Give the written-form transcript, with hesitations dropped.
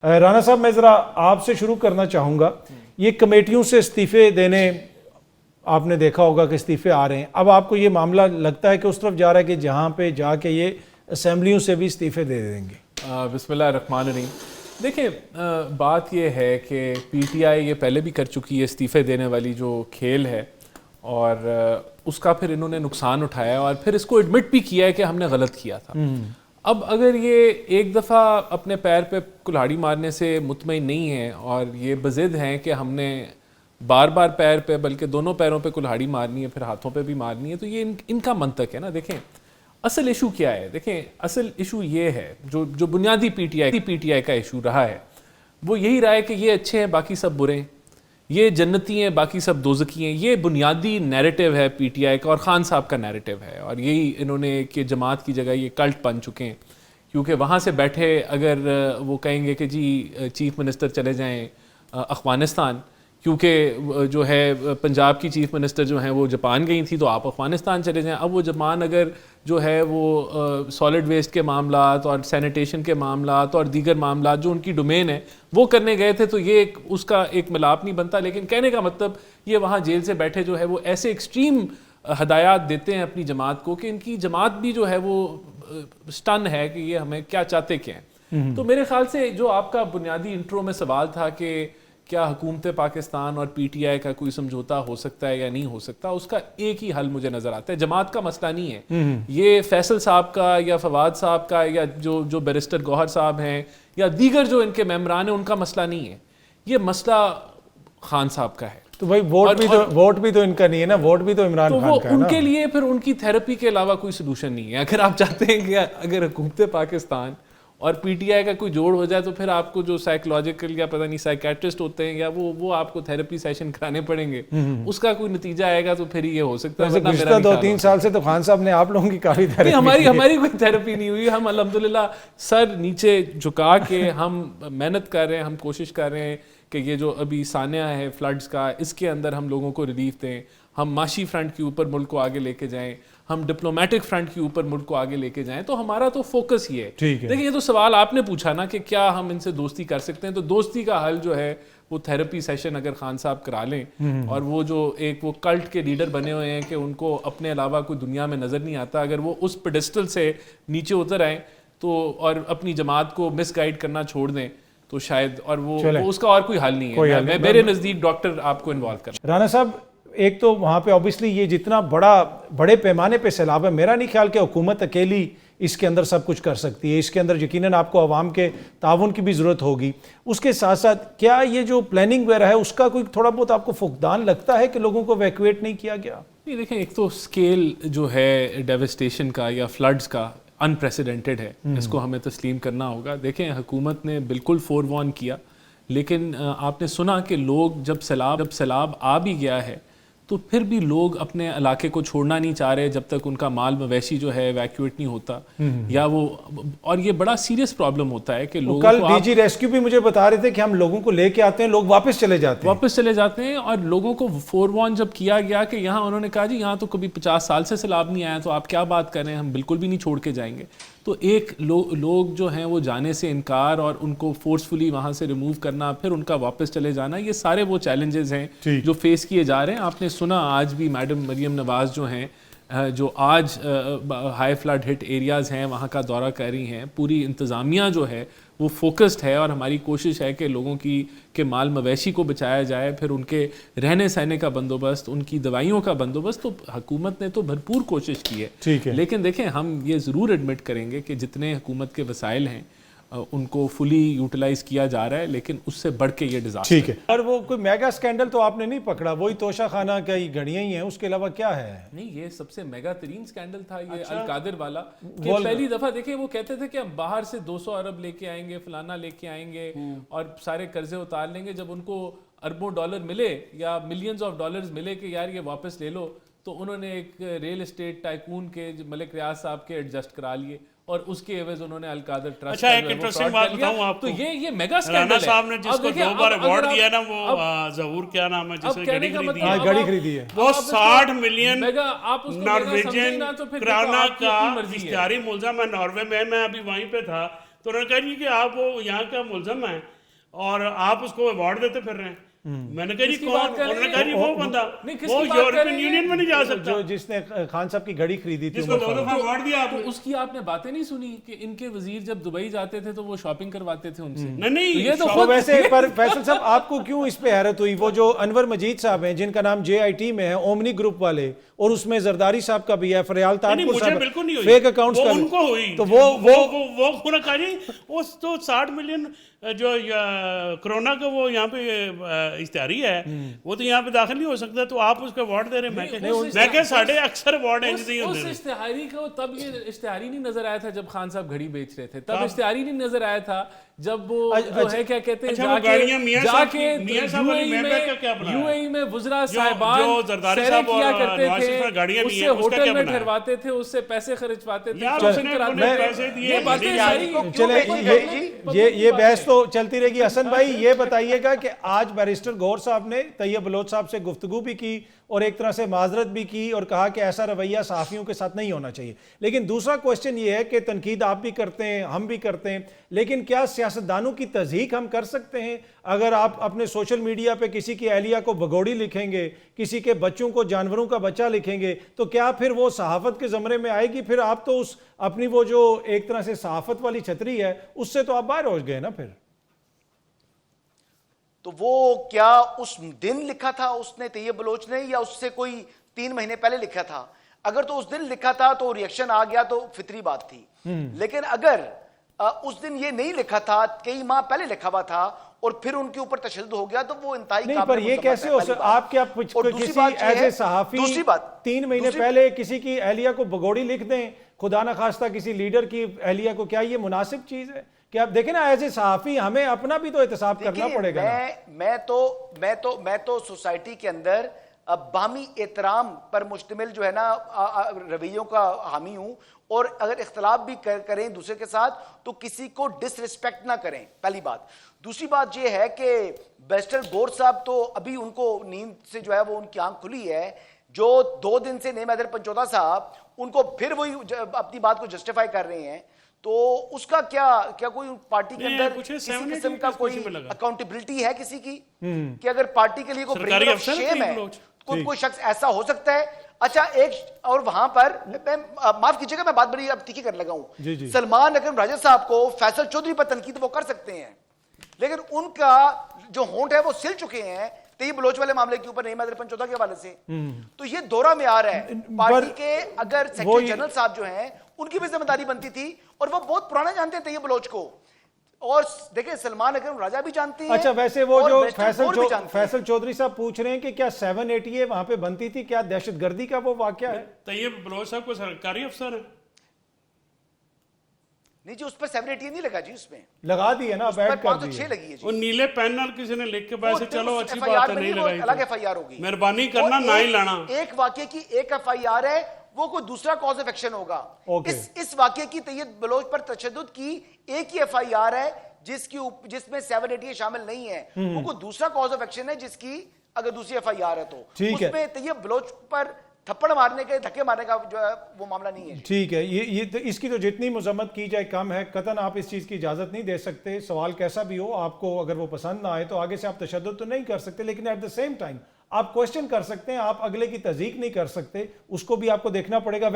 رانا صاحب میں ذرا آپ سے شروع کرنا چاہوں گا. یہ کمیٹیوں سے استعفے دینے آپ نے دیکھا ہوگا کہ استعفے آ رہے ہیں. اب آپ کو یہ معاملہ لگتا ہے کہ اس طرف جا رہا ہے کہ جہاں پہ جا کے یہ اسمبلیوں سے بھی استعفے دے دیں گے؟ بسم اللہ الرحمن الرحیم. دیکھیں بات یہ ہے کہ پی ٹی آئی یہ پہلے بھی کر چکی ہے استعفے دینے والی جو کھیل ہے، اور اس کا پھر انہوں نے نقصان اٹھایا اور پھر اس کو ایڈمٹ بھی کیا ہے کہ ہم نے غلط کیا تھا. اب اگر یہ ایک دفعہ اپنے پیر پہ کلہاڑی مارنے سے مطمئن نہیں ہیں اور یہ بضد ہیں کہ ہم نے بار بار پیر پہ بلکہ دونوں پیروں پہ کلہاڑی مارنی ہے، پھر ہاتھوں پہ بھی مارنی ہے، تو یہ ان کا منطق ہے نا. دیکھیں اصل ایشو کیا ہے، دیکھیں اصل ایشو یہ ہے جو بنیادی پی ٹی آئی کا ایشو رہا ہے، وہ یہی رہا ہے کہ یہ اچھے ہیں باقی سب برے ہیں، یہ جنتی ہیں باقی سب دوزخی ہیں. یہ بنیادی نیریٹو ہے پی ٹی آئی کا اور خان صاحب کا نیریٹو ہے، اور یہی انہوں نے کہ جماعت کی جگہ یہ کلٹ بن چکے ہیں. کیونکہ وہاں سے بیٹھے اگر وہ کہیں گے کہ جی چیف منسٹر چلے جائیں افغانستان، کیونکہ جو ہے پنجاب کی چیف منسٹر جو ہیں وہ جاپان گئی تھی تو آپ افغانستان چلے جائیں. اب وہ جاپان اگر جو ہے وہ سالڈ ویسٹ کے معاملات اور سینیٹیشن کے معاملات اور دیگر معاملات جو ان کی ڈومین ہے وہ کرنے گئے تھے، تو یہ اس کا ایک ملاپ نہیں بنتا. لیکن کہنے کا مطلب یہ وہاں جیل سے بیٹھے جو ہے وہ ایسے ایکسٹریم ہدایات دیتے ہیں اپنی جماعت کو کہ ان کی جماعت بھی جو ہے وہ سٹن ہے کہ یہ ہمیں کیا چاہتے کیا ہیں. تو میرے خیال سے جو آپ کا بنیادی انٹرو میں سوال تھا کہ کیا حکومت پاکستان اور پی ٹی آئی کا کوئی سمجھوتا ہو سکتا ہے یا نہیں ہو سکتا، اس کا ایک ہی حل مجھے نظر آتا ہے. جماعت کا مسئلہ نہیں ہے یہ فیصل صاحب کا یا فواد صاحب کا یا جو بیرسٹر گوہر صاحب ہیں یا دیگر جو ان کے ممبران ہیں ان کا مسئلہ نہیں ہے، یہ مسئلہ خان صاحب کا ہے. تو بھائی ووٹ بھی تو ان کا نہیں ہے نا، ووٹ بھی تو عمران خان کا ہے نا. ان کے لیے پھر ان کی تھیراپی کے علاوہ کوئی سلوشن نہیں ہے. اگر آپ چاہتے ہیں کہ اگر حکومت پاکستان اور پی ٹی آئی کا کوئی جوڑ ہو جائے تو پھر آپ کو جو سائیکولوجیکل یا پتہ نہیں سائیکیٹرسٹ ہوتے ہیں یا وہ آپ کو تھیراپی سیشن کرانے پڑیں گے، اس کا کوئی نتیجہ آئے گا تو پھر یہ ہو سکتا ہے. گزشتہ 2-3 سال سے تو خان صاحب نے آپ لوگوں کی کافی تھیراپی ہماری کوئی تھیراپی نہیں ہوئی. ہم الحمدللہ سر نیچے جھکا کے ہم محنت کر رہے ہیں، ہم کوشش کر رہے ہیں کہ یہ جو ابھی سانحہ ہے فلڈز کا، اس کے اندر ہم لوگوں کو ریلیف دیں، ہم معاشی فرنٹ کے اوپر ملک کو آگے لے کے جائیں، ہم ڈپلومیٹک فرنٹ کے اوپر ملک کو آگے لے کے جائیں. تو ہمارا تو فوکس یہ ہے. دیکھیں یہ تو سوال آپ نے پوچھا نا کہ کیا ہم ان سے دوستی کر سکتے ہیں، تو دوستی کا حل جو ہے وہ تھیراپی سیشن اگر خان صاحب کرا لیں اور وہ جو ایک وہ کلٹ کے لیڈر بنے ہوئے ہیں کہ ان کو اپنے علاوہ کوئی دنیا میں نظر نہیں آتا، اگر وہ اس پیڈسٹل سے نیچے اتر آئیں تو اور اپنی جماعت کو مس گائیڈ کرنا چھوڑ دیں تو شاید، اور وہ اس کا اور کوئی حل نہیں ہے. میں میرے نزدیک ڈاکٹر آپ کو انوالو کرنا. رانا صاحب ایک تو وہاں پہ اوبیسلی یہ جتنا بڑے پیمانے پہ سیلاب ہے، میرا نہیں خیال کہ حکومت اکیلی اس کے اندر سب کچھ کر سکتی ہے. اس کے اندر یقیناً آپ کو عوام کے تعاون کی بھی ضرورت ہوگی. اس کے ساتھ ساتھ کیا یہ جو پلاننگ وغیرہ ہے اس کا کوئی تھوڑا بہت آپ کو فقدان لگتا ہے کہ لوگوں کو ایویکویٹ نہیں کیا گیا؟ نہیں دیکھیں، ایک تو اسکیل جو ہے ڈیوسٹیشن کا یا فلڈز کا انپریسیڈنٹڈ ہے، اس کو ہمیں تسلیم کرنا ہوگا. دیکھیں حکومت نے بالکل فور وارن کیا، لیکن آپ نے سنا کہ لوگ جب سیلاب آ بھی گیا ہے تو پھر بھی لوگ اپنے علاقے کو چھوڑنا نہیں چاہ رہے جب تک ان کا مال مویشی جو ہے ایویکویٹ نہیں ہوتا. یا وہ، اور یہ بڑا سیریس پرابلم ہوتا ہے کہ لوگ کل ڈی جی ریسکیو بھی مجھے بتا رہے تھے کہ ہم لوگوں کو لے کے آتے ہیں، لوگ واپس چلے جاتے ہیں اور لوگوں کو فور وارن جب کیا گیا کہ یہاں انہوں نے کہا جی یہاں تو کبھی 50 سال سے سیلاب نہیں آیا تو آپ کیا بات کر رہے ہیں، ہم بالکل بھی نہیں چھوڑ کے جائیں گے. تو ایک لوگ جو ہیں وہ جانے سے انکار اور ان کو فورسفلی وہاں سے ریموو کرنا، پھر ان کا واپس چلے جانا، یہ سارے وہ چیلنجز ہیں جو فیس کیے جا رہے ہیں. آپ نے سنا آج بھی میڈم مریم نواز جو ہیں، جو آج ہائی فلڈ ہٹ ایریاز ہیں وہاں کا دورہ کر رہی ہیں. پوری انتظامیہ جو ہے وہ فوکسڈ ہے اور ہماری کوشش ہے کہ لوگوں کے مال مویشی کو بچایا جائے، پھر ان کے رہنے سہنے کا بندوبست، ان کی دوائیوں کا بندوبست. تو حکومت نے تو بھرپور کوشش کی ہے. لیکن دیکھیں ہم یہ ضرور ایڈمٹ کریں گے کہ جتنے حکومت کے وسائل ہیں ان کو فلی یوٹیلائز کیا جا رہا ہے، لیکن اس سے بڑھ کے یہ ڈیزاسٹر. ٹھیک ہے. اور وہ کوئی میگا سکینڈل تو آپ نے نہیں پکڑا، وہی توشہ خانہ کی گھڑیاں ہی ہیں، اس کے علاوہ کیا ہے؟ نہیں، یہ سب سے میگا ترین سکینڈل تھا یہ القادر والا کہ پہلی دفعہ دیکھیں وہ کہتے تھے کہ ہم باہر سے 200 ارب لے کے آئیں گے، فلانا لے کے آئیں گے اور سارے قرضے اتار لیں گے. جب ان کو اربوں ڈالر ملے یا ملینز آف ڈالرز ملے کہ یار یہ واپس لے لو، تو انہوں نے ایک ریل اسٹیٹ ٹائکون کے ملک ریاض صاحب کے ایڈجسٹ کرا لیے اور اس کے عوض انہوں نے القادر ٹرسٹ. اچھا ایک انٹرسٹنگ بات بتاؤں آپ کو، تو یہ میگا سکینڈل ہے. رانا صاحب نے جس کو 2 بار ایوارڈ دیا نا، وہ ظہور کیا نام ہے جس نے گاڑی خریدی ہے، وہ 60 ملین نارویجن کرانا کا اشتہاری ملزم ہے ناروے میں. میں ابھی وہیں پہ تھا تو انہوں نے کہا جی کہ آپ وہ یہاں کا ملزم ہیں اور آپ اس کو ایوارڈ دیتے پھر رہے ہیں. میں نے کہا جی کون؟ انہوں نے کہا جی وہ بندہ وہ یورپین یونین میں نہیں جا سکتا جس نے خان صاحب کی گھڑی خریدی تھی, جس کو 2 دفعہ ایوارڈ دیا آپ نے. اس کی آپ نے باتیں نہیں سنی کہ ان کے وزیر جب دبئی جاتے تھے تو وہ شاپنگ کرواتے تھے ان سے. نہیں یہ تو خود ویسے پر فیصل صاحب آپ کو کیوں اس پہ حیرت ہوئی؟ وہ جو انور مجید صاحب ہیں جن کا نام JIT میں ہے, اومنی گروپ والے, اور اس میں زرداری صاحب کا بھی ہے, فریال تاجپور صاحب, بالکل نہیں ہوئی, فیک اکاؤنٹس ان کو ہوئی. تو وہ کہا جی اس تو 60 ملین جو کرونا کا وہ یہاں پہ اشتہاری ہے وہ تو یہاں پہ داخل نہیں ہو سکتا, تو آپ اس کو ایوارڈ دے رہے ہیں. میں کہ ساڑھے اکثر ایوارڈ ہیں جیسے اس اشتہاری کو تب یہ اشتہاری نہیں نظر آیا تھا جب خان صاحب گھڑی بیچ رہے تھے, تب اشتہاری نہیں نظر آیا تھا جب وہ جو ہے کیا کہتے ہیں جا کے UAE میں وزراء صاحبان سیرے کیا کرتے تھے, اس سے ہوٹل میں ٹھہرواتے تھے, اس سے پیسے خرچواتے تھے. یہ بحث تو چلتی رہے گی. حسن بھائی یہ بتائیے گا کہ آج بیرسٹر گوہر صاحب نے طیب بلوچ صاحب سے گفتگو بھی کی اور ایک طرح سے معذرت بھی کی اور کہا کہ ایسا رویہ صحافیوں کے ساتھ نہیں ہونا چاہیے, لیکن دوسرا کوشچن یہ ہے کہ تنقید آپ بھی کرتے ہیں, ہم بھی کرتے ہیں, لیکن کیا سیاستدانوں کی تضحیک ہم کر سکتے ہیں؟ اگر آپ اپنے سوشل میڈیا پہ کسی کی اہلیہ کو بگوڑی لکھیں گے, کسی کے بچوں کو جانوروں کا بچہ لکھیں گے, تو کیا پھر وہ صحافت کے زمرے میں آئے گی؟ پھر آپ تو اس اپنی وہ جو ایک طرح سے صحافت والی چھتری ہے اس سے تو آپ باہر ہو گئے نا. پھر تو وہ کیا اس دن لکھا تھا اس نے طیب بلوچ نے, یا اس سے کوئی 3 مہینے پہلے لکھا تھا؟ اگر تو اس دن لکھا تھا تو ریئیکشن آ گیا تو فطری بات تھی, لیکن اگر اس دن یہ نہیں لکھا تھا, کئی ماہ پہلے لکھا ہوا تھا اور پھر ان کے اوپر تشدد ہو گیا, تو وہ انتہائی نہیں. پر یہ کیسے ہو سکتا؟ آپ کیا کسی ایسے صحافی 3 مہینے پہلے کسی کی اہلیہ کو بگوڑی لکھ دیں, خدا نہ خواستہ کسی لیڈر کی اہلیہ کو, کیا یہ مناسب چیز ہے؟ کہ آپ دیکھیں نا ایز اے صحافی ہمیں اپنا بھی تو احتساب کرنا پڑے گا. میں تو سوسائٹی کے اندر باہمی احترام پر مشتمل جو ہے نا رویوں کا حامی ہوں, اور اگر اختلاف بھی کریں دوسرے کے ساتھ تو کسی کو ڈس ریسپیکٹ نہ کریں, پہلی بات. دوسری بات یہ ہے کہ بیرسٹر گوہر صاحب تو ابھی ان کو نیند سے جو ہے وہ ان کی آنکھ کھلی ہے, جو 2 دن سے نعیم حیدر پنچوتا صاحب ان کو پھر وہی اپنی بات کو جسٹیفائی کر رہے ہیں, تو اس کا کیا کوئی پارٹی کے اندر کسی قسم کا کوئی اکاؤنٹیبلٹی ہے کسی کی کہ اگر پارٹی کے لیے کوئی برنگر آف شیم ہے, کوئی شخص ایسا ہو سکتا ہے؟ اچھا ایک اور وہاں پر معاف کیجئے گا میں بات بڑی اب تیکھی کر لگا ہوں, سلمان اکرم راجہ صاحب کو فیصل چودھری پر تنقید وہ کر سکتے ہیں, لیکن ان کا جو ہونٹ ہے وہ سل چکے ہیں طیب بلوچ والے معاملے کے اوپر نعیم حیدر پنچوتا کے حوالے سے. تو یہ دورہ میں آ رہا ہے پارٹی کے, اگر سیکرٹری جنرل صاحب جو ہیں ان کی بھی ذمہ داری بنتی تھی, اور وہ بہت پرانا جانتے ہیں طیب بلوچ کو, اور دیکھیں سلمان اکرم راجہ بھی جانتے ہیں. اچھا ویسے وہ جو فیصل چودھری صاحب پوچھ رہے ہیں کہ کیا 780 وہاں پہ بنتی تھی, کیا دہشت گردی کا وہ واقعہ ہے؟ طیب بلوچ صاحب کو سرکاری افسر ہے نہیں جی, اس پر 780 نہیں لگا جی, اس میں لگا دی ہے نا, بیٹھ کر دی 506 لگی ہے جی. وہ نیلے پین نال کسی نے لکھ کے پیسے چلو اچھی بات ہے نہیں لگائی, الگ FIR ہوگی, مہربانی کرنا نہ ہی لانا. ایک واقعے کی ایک FIR ہے, وہ کوئی دوسرا کاز آف ایکشن ہوگا. اس واقعے کی طیب بلوچ پر تشدد کی ایک ہی FIR ہے جس میں 780 شامل نہیں ہے, وہ کوئی دوسرا کاز آف ایکشن ہے جس کی اگر دوسری FIR ہے تو اس میں طیب بلوچ پر تھپڑ مارنے کے دھکے مارنے کا جو ہے وہ معاملہ نہیں ہے. ٹھیک ہے, یہ اس کی تو جتنی مذمت کی جائے کم ہے, قطعاً آپ اس چیز کی اجازت نہیں دے سکتے. سوال کیسا بھی ہو, آپ کو اگر وہ پسند نہ آئے تو آگے سے آپ تشدد تو نہیں کر سکتے, لیکن ایٹ دا سیم ٹائم آپ کوشچن کر سکتے ہیں, آپ اگلے کی تضحیک نہیں کر سکتے, اس کو بھی آپ کو دیکھنا پڑے گا.